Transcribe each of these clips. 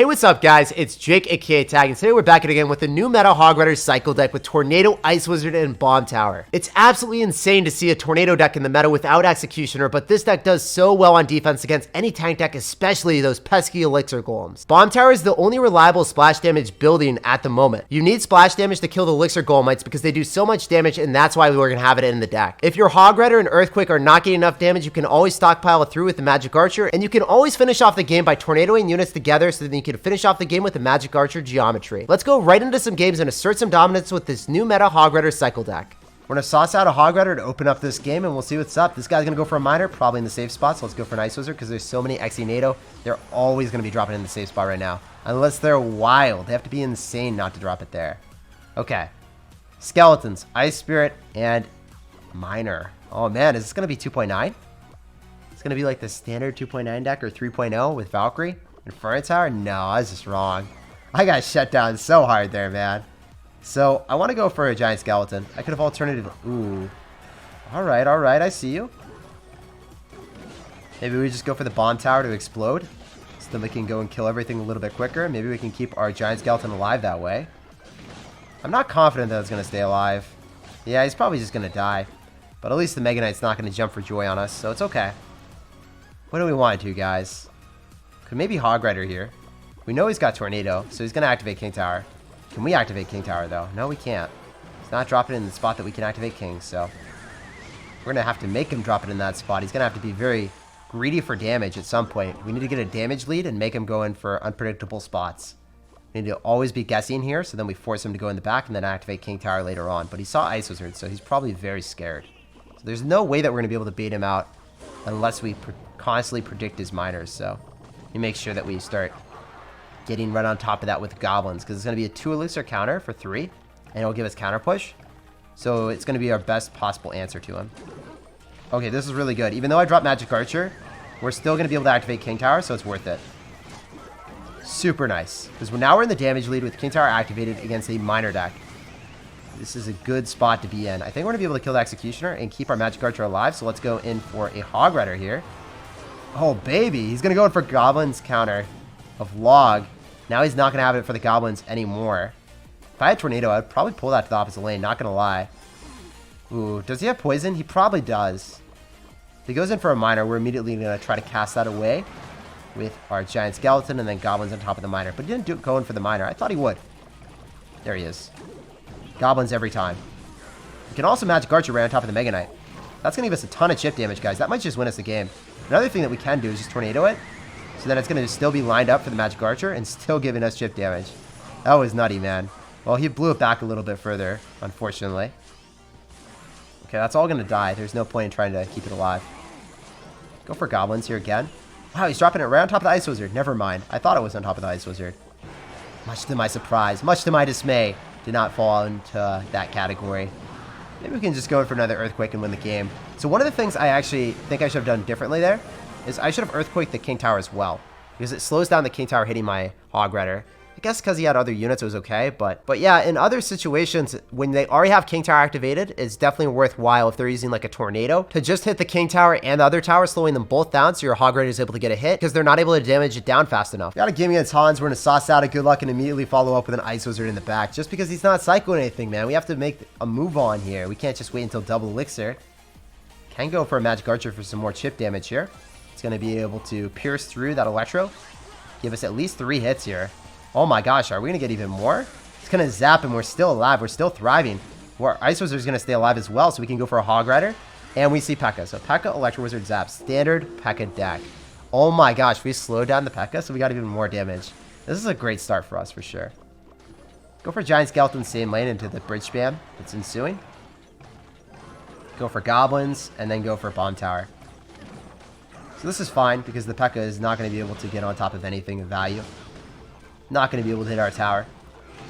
Hey, what's up, guys? It's Jake, aka Tag, and today we're back again with a new meta Hog Rider cycle deck with Tornado, Ice Wizard, and Bomb Tower. It's absolutely insane to see a Tornado deck in the meta without Executioner, but this deck does so well on defense against any tank deck, especially those pesky Elixir Golems. Bomb Tower is the only reliable splash damage building at the moment. You need splash damage to kill the Elixir Golemites because they do so much damage, and that's why we're gonna have it in the deck. If your Hog Rider and Earthquake are not getting enough damage, you can always stockpile it through with the Magic Archer, and you can always finish off the game by tornadoing units together so that you can finish off the game with the Magic Archer geometry. Let's go right into some games and assert some dominance with this new meta Hog Rider cycle deck. We're gonna sauce out a Hog Rider to open up this game and we'll see what's up. This guy's gonna go for a miner, probably in the safe spot, so let's go for an Ice Wizard because there's so many XE NATO. They're always gonna be dropping in the safe spot right now. Unless they're wild. They have to be insane not to drop it there. Okay. Skeletons, Ice Spirit, and Miner. Oh man, is this gonna be 2.9? It's gonna be like the standard 2.9 deck or 3.0 with Valkyrie? Inferno Tower? No, I was just wrong. I got shut down so hard there, man. So, I want to go for a giant skeleton. I could have alternated. Ooh. Alright, I see you. Maybe we just go for the bomb tower to explode. So then we can go and kill everything a little bit quicker. Maybe we can keep our giant skeleton alive that way. I'm not confident that it's going to stay alive. Yeah, he's probably just going to die. But at least the Mega Knight's not going to jump for joy on us, so it's okay. What do we want to do, guys? Could maybe Hog Rider here. We know he's got Tornado, so he's going to activate King Tower. Can we activate King Tower, though? No, we can't. He's not dropping it in the spot that we can activate King, so we're going to have to make him drop it in that spot. He's going to have to be very greedy for damage at some point. We need to get a damage lead and make him go in for unpredictable spots. We need to always be guessing here, so then we force him to go in the back and then activate King Tower later on. But he saw Ice Wizard, so he's probably very scared. So there's no way that we're going to be able to bait him out unless we constantly predict his miners, so you make sure that we start getting right on top of that with Goblins, because it's going to be a 2 Elixir counter for 3, and it'll give us counter push. So it's going to be our best possible answer to him. Okay, this is really good. Even though I dropped Magic Archer, we're still going to be able to activate King Tower, so it's worth it. Super nice, because now we're in the damage lead with King Tower activated against a miner deck. This is a good spot to be in. I think we're going to be able to kill the Executioner and keep our Magic Archer alive, so let's go in for a Hog Rider here. Oh, baby. He's going to go in for Goblins counter of Log. Now he's not going to have it for the Goblins anymore. If I had Tornado, I'd probably pull that to the opposite lane. Not going to lie. Ooh, does he have Poison? He probably does. If he goes in for a Miner, we're immediately going to try to cast that away with our Giant Skeleton and then Goblins on top of the Miner. But he didn't go in for the Miner. I thought he would. There he is. Goblins every time. We can also Magic Archer right on top of the Mega Knight. That's going to give us a ton of chip damage, guys. That might just win us the game. Another thing that we can do is just Tornado it, so that it's going to still be lined up for the Magic Archer and still giving us chip damage. That was nutty, man. Well, he blew it back a little bit further, unfortunately. Okay, that's all going to die. There's no point in trying to keep it alive. Go for Goblins here again. Wow, he's dropping it right on top of the Ice Wizard. Never mind. I thought it was on top of the Ice Wizard. Much to my surprise, much to my dismay, did not fall into that category. Maybe we can just go in for another Earthquake and win the game. So one of the things I actually think I should have done differently there is I should have Earthquaked the King Tower as well, because it slows down the King Tower hitting my Hog Rider. I guess because he had other units, it was okay. But yeah, in other situations, when they already have King Tower activated, it's definitely worthwhile if they're using like a Tornado to just hit the King Tower and the other tower, slowing them both down so your Hog Rider is able to get a hit because they're not able to damage it down fast enough. Got a game against Hans. We're going to sauce out a good luck and immediately follow up with an Ice Wizard in the back. Just because he's not cycling anything, man. We have to make a move on here. We can't just wait until double Elixir. Can go for a Magic Archer for some more chip damage here. It's going to be able to pierce through that Electro. Give us at least 3 hits here. Oh my gosh, are we going to get even more? It's going to zap and we're still alive. We're still thriving. Our Ice Wizard is going to stay alive as well, so we can go for a Hog Rider. And we see P.E.K.K.A. So P.E.K.K.A, Electro Wizard, Zap. Standard P.E.K.K.A deck. Oh my gosh, we slowed down the P.E.K.K.A, so we got even more damage. This is a great start for us, for sure. Go for Giant Skeleton same lane into the bridge spam that's ensuing. Go for Goblins, and then go for Bomb Tower. So this is fine, because the P.E.K.K.A is not going to be able to get on top of anything of value. Not going to be able to hit our tower.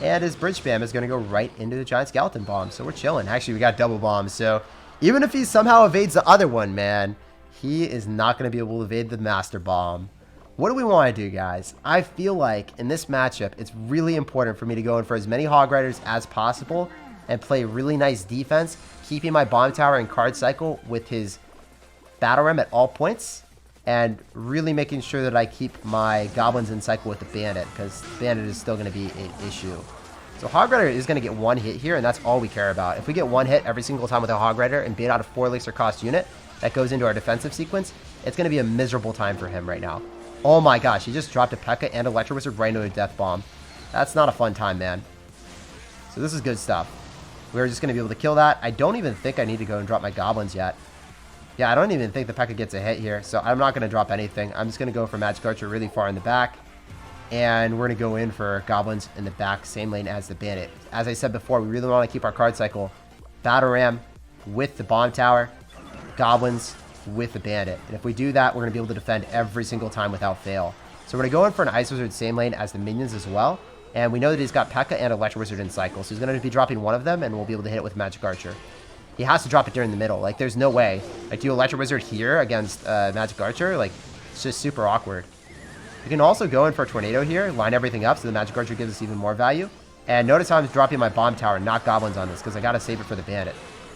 And his bridge spam is going to go right into the Giant Skeleton bomb. So we're chilling. Actually, we got double bombs. So even if he somehow evades the other one, man, he is not going to be able to evade the Master Bomb. What do we want to do, guys? I feel like in this matchup, it's really important for me to go in for as many Hog Riders as possible and play really nice defense, keeping my Bomb Tower in card cycle with his Battle Ram at all points. and really making sure that I keep my Goblins in cycle with the Bandit, because Bandit is still going to be an issue. So Hog Rider is going to get one hit here, and that's all we care about. If we get one hit every single time with a Hog Rider and bait out a 4 elixir cost unit that goes into our defensive sequence, it's going to be a miserable time for him right now. Oh my gosh, he just dropped a P.E.K.K.A and Electro Wizard right into a Death Bomb. That's not a fun time, man. So this is good stuff. We're just going to be able to kill that. I don't even think I need to go and drop my Goblins yet. Yeah, I don't even think the P.E.K.K.A gets a hit here, so I'm not going to drop anything. I'm just going to go for Magic Archer really far in the back, and we're going to go in for Goblins in the back, same lane as the Bandit. As I said before, we really want to keep our card cycle Battle Ram with the Bomb Tower, Goblins with the Bandit. And if we do that, we're going to be able to defend every single time without fail. So we're going to go in for an Ice Wizard same lane as the minions as well, and we know that he's got P.E.K.K.A and Electro Wizard in cycle, so he's going to be dropping one of them, and we'll be able to hit it with Magic Archer. He has to drop it during the middle. Like, there's no way. Like, do Electro Wizard here against Magic Archer? Like, it's just super awkward. We can also go in for a Tornado here, line everything up so the Magic Archer gives us even more value. And notice how I'm dropping my Bomb Tower, not Goblins on this, because I got to save it for the Bandit.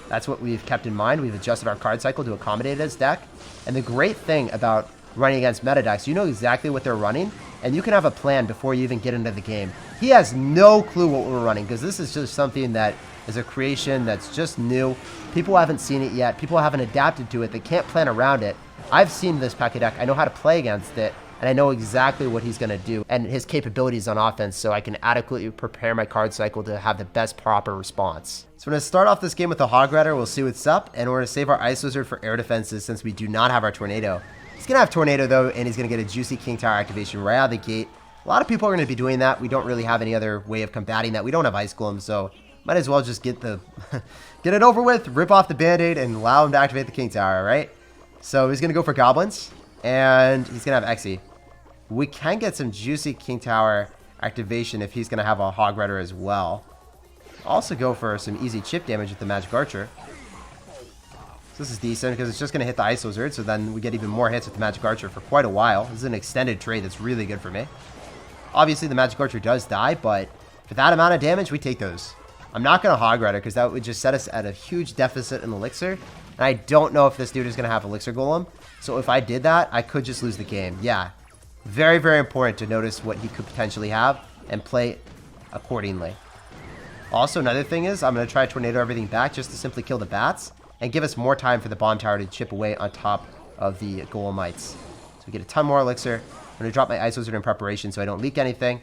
That's what we've kept in mind. We've adjusted our card cycle to accommodate his deck. And the great thing about running against meta decks, you know exactly what they're running, and you can have a plan before you even get into the game. He has no clue what we're running, because this is just something that is a creation that's just new. People haven't seen it yet. People haven't adapted to it. They can't plan around it. I've seen this P.E.K.K.A deck. I know how to play against it, and I know exactly what he's going to do and his capabilities on offense, so I can adequately prepare my card cycle to have the best proper response. So we're going to start off this game with the Hog Rider. We'll see what's up, and we're going to save our Ice Wizard for air defenses since we do not have our Tornado. He's going to have Tornado, though, and he's going to get a juicy King Tower activation right out of the gate. A lot of people are going to be doing that. We don't really have any other way of combating that. We don't have Ice Golem, so might as well just get the get it over with, rip off the Band-Aid, and allow him to activate the King Tower, right? So he's going to go for Goblins, and he's going to have Exy. We can get some juicy King Tower activation if he's going to have a Hog Rider as well. Also go for some easy chip damage with the Magic Archer. So this is decent because it's just going to hit the Ice Wizard, so then we get even more hits with the Magic Archer for quite a while. This is an extended trade that's really good for me. Obviously, the Magic Archer does die, but for that amount of damage, we take those. I'm not going to Hog Rider because that would just set us at a huge deficit in Elixir. And I don't know if this dude is going to have Elixir Golem. So if I did that, I could just lose the game. Yeah. Very, very important to notice what he could potentially have and play accordingly. Also, another thing is I'm going to try to Tornado everything back just to simply kill the bats and give us more time for the Bomb Tower to chip away on top of the Golemites. So we get a ton more Elixir. I'm going to drop my Ice Wizard in preparation so I don't leak anything.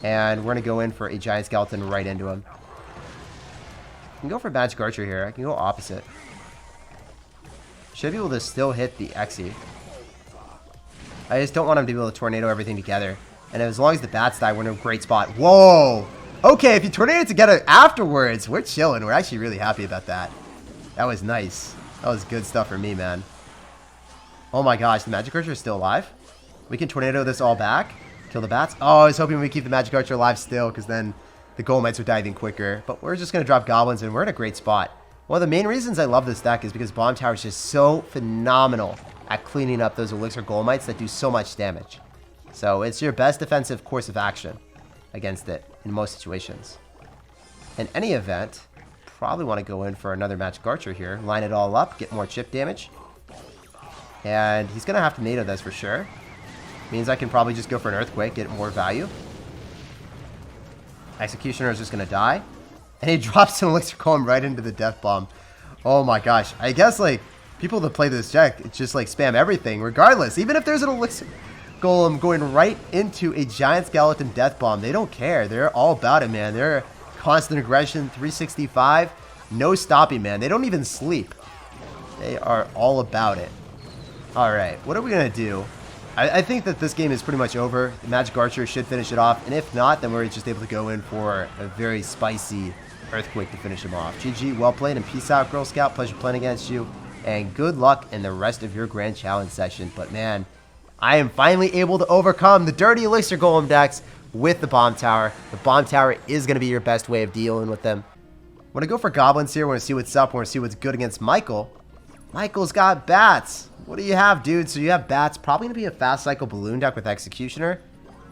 And we're going to go in for a Giant Skeleton right into him. I can go for Magic Archer here. I can go opposite. Should be able to still hit the Exy. I just don't want him to be able to Tornado everything together. And as long as the bats die, we're in a great spot. Whoa! Okay, if you Tornado it together afterwards, we're chilling. We're actually really happy about that. That was nice. That was good stuff for me, man. Oh my gosh, the Magic Archer is still alive. We can Tornado this all back. Kill the bats. Oh, I was hoping we keep the Magic Archer alive still, because then the Golemites would die even quicker. But we're just going to drop Goblins, and we're in a great spot. One of the main reasons I love this deck is because Bomb Tower is just so phenomenal at cleaning up those Elixir Golemites that do so much damage. So it's your best defensive course of action against it in most situations. In any event, probably want to go in for another Magic Archer here. Line it all up, get more chip damage. And he's going to have to NATO this for sure. Means I can probably just go for an Earthquake, get more value. Executioner is just going to die. And he drops an Elixir Golem right into the Death Bomb. Oh my gosh. I guess, like, people that play this deck, it's just, like, spam everything, regardless. Even if there's an Elixir Golem going right into a Giant Skeleton Death Bomb, they don't care. They're all about it, man. They're constant aggression, 365. No stopping, man. They don't even sleep. They are all about it. Alright, what are we going to do? I think that this game is pretty much over. The Magic Archer should finish it off. And if not, then we're just able to go in for a very spicy Earthquake to finish him off. GG, well played, and peace out, Girl Scout. Pleasure playing against you. And good luck in the rest of your Grand Challenge session. But man, I am finally able to overcome the dirty Elixir Golem decks with the Bomb Tower. The Bomb Tower is going to be your best way of dealing with them. I'm going to go for Goblins here. We're going to see what's up. We're going to see what's good against Michael. Michael's got bats. What do you have, dude? So you have bats. Probably going to be a fast cycle balloon deck with Executioner.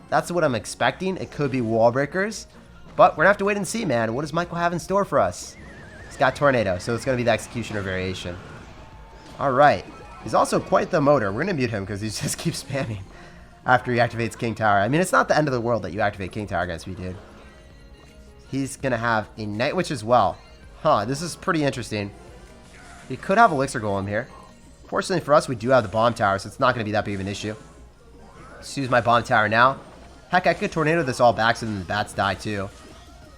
That's what I'm expecting. It could be Wall Breakers. But we're going to have to wait and see, man. What does Michael have in store for us? He's got Tornado, so it's going to be the Executioner variation. All right. He's also quite the motor. We're going to mute him because he just keeps spamming after he activates King Tower. I mean, it's not the end of the world that you activate King Tower against me, dude. He's going to have a Night Witch as well. Huh, this is pretty interesting. He could have Elixir Golem here. Fortunately for us, we do have the Bomb Tower, so it's not going to be that big of an issue. Let's use my Bomb Tower now. Heck, I could Tornado this all back so then the bats die too.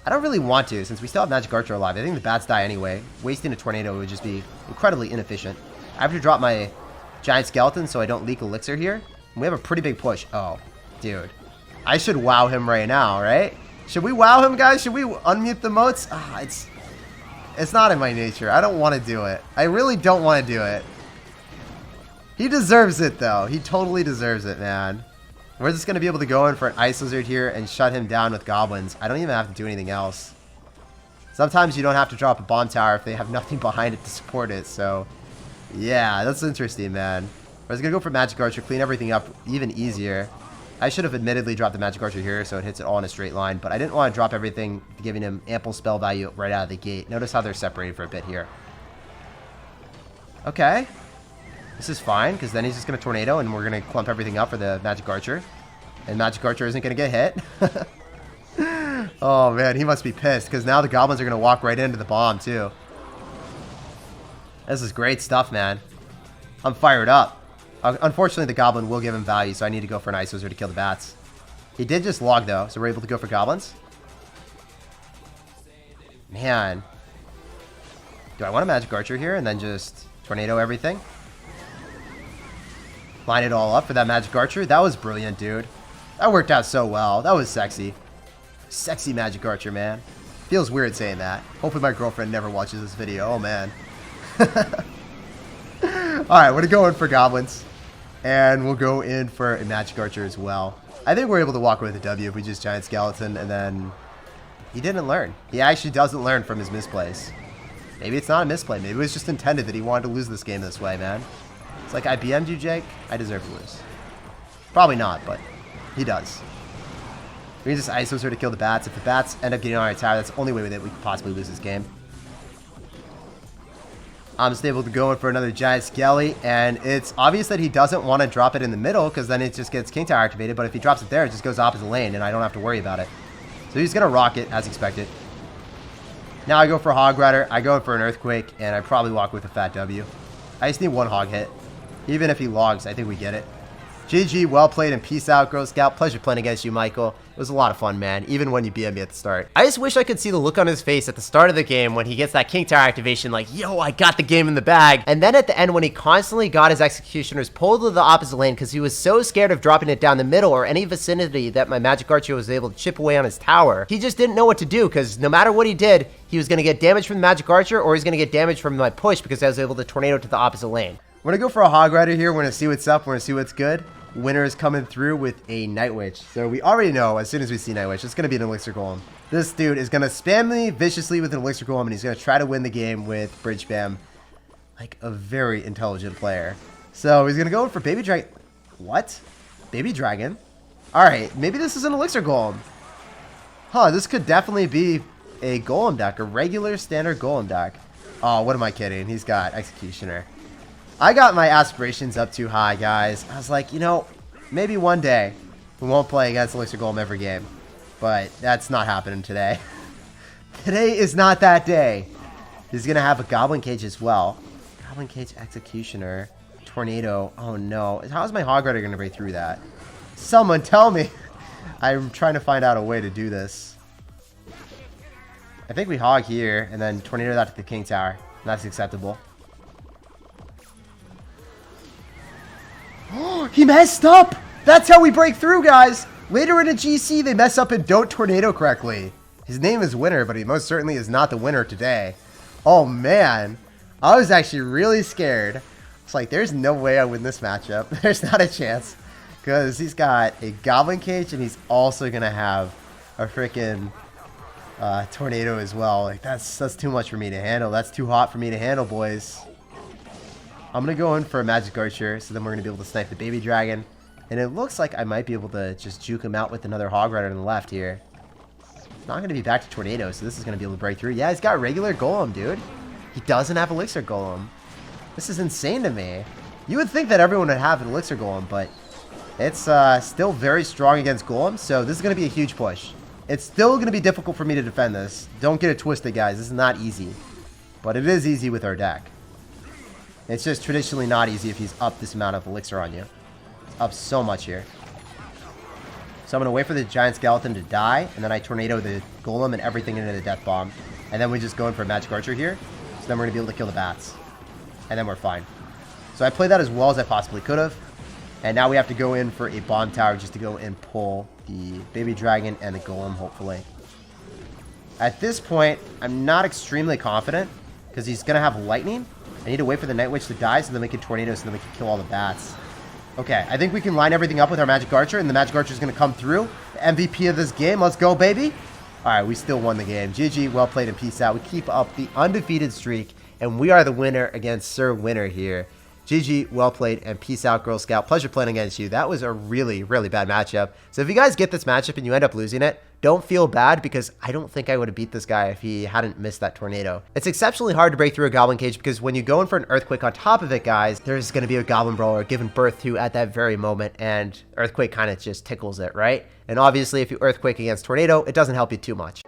I don't really want to, since we still have Magic Archer alive. I think the bats die anyway. Wasting a Tornado would just be incredibly inefficient. I have to drop my Giant Skeleton so I don't leak Elixir here. And we have a pretty big push. Oh, dude. I should wow him right now, right? Should we wow him, guys? Should we unmute the moats? Ah, it's not in my nature. I don't want to do it. I really don't want to do it. He deserves it, though. He totally deserves it, man. We're just going to be able to go in for an Ice Lizard here and shut him down with Goblins. I don't even have to do anything else. Sometimes you don't have to drop a Bomb Tower if they have nothing behind it to support it. So, yeah, that's interesting, man. I was going to go for Magic Archer, clean everything up even easier. I should have admittedly dropped the Magic Archer here so it hits it all in a straight line. But I didn't want to drop everything, giving him ample spell value right out of the gate. Notice how they're separated for a bit here. Okay. This is fine, because then he's just going to Tornado, and we're going to clump everything up for the Magic Archer. And Magic Archer isn't going to get hit. Oh, man, he must be pissed, because now the Goblins are going to walk right into the bomb, too. This is great stuff, man. I'm fired up. Unfortunately, the Goblin will give him value, so I need to go for an Ice Wizard to kill the bats. He did just log, though, so we're able to go for Goblins. Man. Do I want a Magic Archer here and then just Tornado everything? Line it all up for that Magic Archer. That was brilliant, dude. That worked out so well. That was sexy. Sexy Magic Archer, man. Feels weird saying that. Hopefully my girlfriend never watches this video. Oh, man. Alright, we're going for Goblins. And we'll go in for a Magic Archer as well. I think we're able to walk away with a W if we just Giant Skeleton. And then he didn't learn. He actually doesn't learn from his misplays. Maybe it's not a misplay. Maybe it was just intended that he wanted to lose this game this way, man. It's like, I BM'd you, Jake. I deserve to lose. Probably not, but he does. We can just Ice Wizard to kill the bats. If the bats end up getting on our tower, that's the only way that we could possibly lose this game. I'm just able to go in for another Giant Skelly, and it's obvious that he doesn't want to drop it in the middle, because then it just gets King Tower activated, but if he drops it there, it just goes opposite lane, and I don't have to worry about it. So he's going to rock it, as expected. Now I go for Hog Rider, I go in for an Earthquake, and I probably walk with a fat W. I just need one Hog hit. Even if he logs, I think we get it. GG, well played, and peace out, Girl Scout. Pleasure playing against you, Michael. It was a lot of fun, man, even when you BM me at the start. I just wish I could see the look on his face at the start of the game when he gets that King Tower activation, like, yo, I got the game in the bag. And then at the end when he constantly got his Executioners pulled to the opposite lane because he was so scared of dropping it down the middle or any vicinity that my Magic Archer was able to chip away on his tower. He just didn't know what to do because no matter what he did, he was going to get damage from the Magic Archer or he's going to get damage from my push because I was able to Tornado to the opposite lane. We're going to go for a Hog Rider here. We're going to see what's up. We're going to see what's good. Winner is coming through with a Night Witch. So we already know as soon as we see Night Witch, it's going to be an Elixir Golem. This dude is going to spam me viciously with an Elixir Golem, and he's going to try to win the game with Bridge Spam. Like a very intelligent player. So he's going to go in for Baby Dragon. What? Baby Dragon? Alright, maybe this is an Elixir Golem. Huh, this could definitely be a Golem deck, a regular standard Golem deck. Oh, what am I kidding? He's got Executioner. I got my aspirations up too high, guys. I was like, you know, maybe one day we won't play against Elixir Golem every game. But that's not happening today. Today is not that day. He's going to have a Goblin Cage as well. Goblin Cage, Executioner, Tornado. Oh, no. How is my Hog Rider going to break through that? Someone tell me. I'm trying to find out a way to do this. I think we Hog here and then Tornado that to the King Tower. That's acceptable. He messed up! That's how we break through, guys! Later in a GC, they mess up and don't Tornado correctly. His name is Winner, but he most certainly is not the winner today. Oh, man. I was actually really scared. It's like, there's no way I win this matchup. There's not a chance. Because he's got a Goblin Cage, and he's also going to have a freaking Tornado as well. Like, that's too much for me to handle. That's too hot for me to handle, boys. I'm going to go in for a Magic Archer, so then we're going to be able to snipe the Baby Dragon. And it looks like I might be able to just juke him out with another Hog Rider on the left here. It's not going to be back to Tornado, so this is going to be able to break through. Yeah, he's got regular Golem, dude. He doesn't have Elixir Golem. This is insane to me. You would think that everyone would have an Elixir Golem, but it's still very strong against Golems, so this is going to be a huge push. It's still going to be difficult for me to defend this. Don't get it twisted, guys. This is not easy. But it is easy with our deck. It's just traditionally not easy if he's up this amount of Elixir on you. It's up so much here. So I'm going to wait for the Giant Skeleton to die, and then I Tornado the Golem and everything into the Death Bomb. And then we just go in for a Magic Archer here. So then we're going to be able to kill the bats. And then we're fine. So I played that as well as I possibly could have. And now we have to go in for a Bomb Tower just to go and pull the Baby Dragon and the Golem, hopefully. At this point, I'm not extremely confident because he's going to have Lightning. I need to wait for the Night Witch to die so then we can Tornado so then we can kill all the bats. Okay, I think we can line everything up with our Magic Archer, and the Magic Archer is going to come through. The MVP of this game. Let's go, baby. All right, we still won the game. GG, well played, and peace out. We keep up the undefeated streak, and we are the winner against Sir Winner here. GG, well played, and peace out, Girl Scout. Pleasure playing against you. That was a really, really bad matchup. So if you guys get this matchup and you end up losing it, don't feel bad because I don't think I would have beat this guy if he hadn't missed that tornado. It's exceptionally hard to break through a Goblin Cage because when you go in for an Earthquake on top of it, guys, there's going to be a Goblin Brawler given birth to at that very moment, and Earthquake kind of just tickles it, right? And obviously, if you Earthquake against Tornado, it doesn't help you too much.